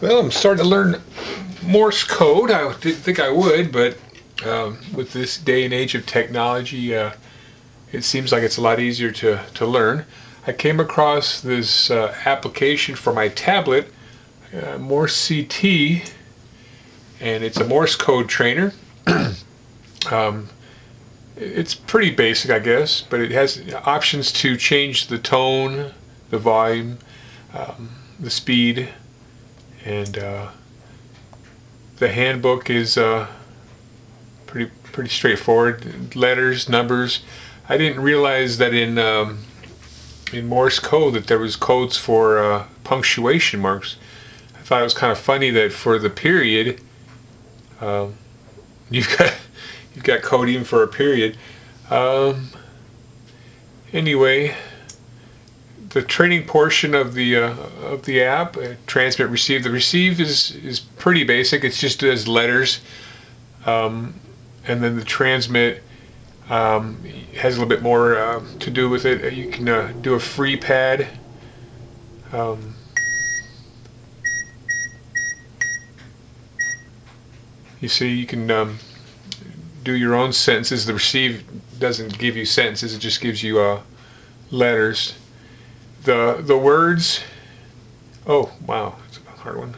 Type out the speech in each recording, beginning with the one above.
Well, I'm starting to learn Morse code. I didn't think I would, but with this day and age of technology, it seems like it's a lot easier to learn. I came across this application for my tablet, Morse CT, and it's a Morse code trainer. um, it's pretty basic, I guess, but it has options to change the tone, the volume, the speed, and the handbook is pretty straightforward. Letters, numbers. I didn't realize that in Morse code that there was codes for punctuation marks. I thought it was kind of funny that for the period, um, you've got you've got code even for a period. Um, anyway, the training portion of the app, transmit, receive. The receive is pretty basic. It's just as letters, and then the transmit has a little bit more to do with it. You can do a free pad. Um, you see, you can do your own sentences. The receive doesn't give you sentences; it just gives you letters. The words. Oh wow, it's a hard one.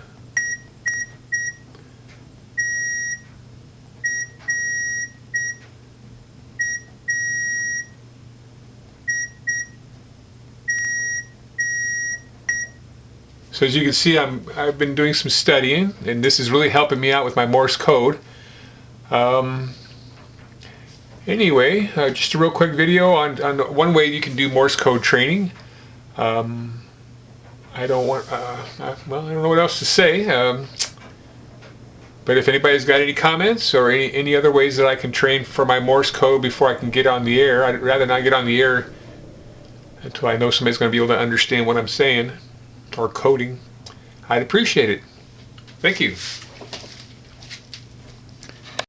So as you can see, I've been doing some studying, and this is really helping me out with my Morse code. Um, anyway, just a real quick video on one way you can do Morse code training. Um, I don't want, well, I don't know what else to say. But if anybody's got any comments or any other ways that I can train for my Morse code before I can get on the air, I'd rather not get on the air until I know somebody's going to be able to understand what I'm saying or coding. I'd appreciate it. Thank you.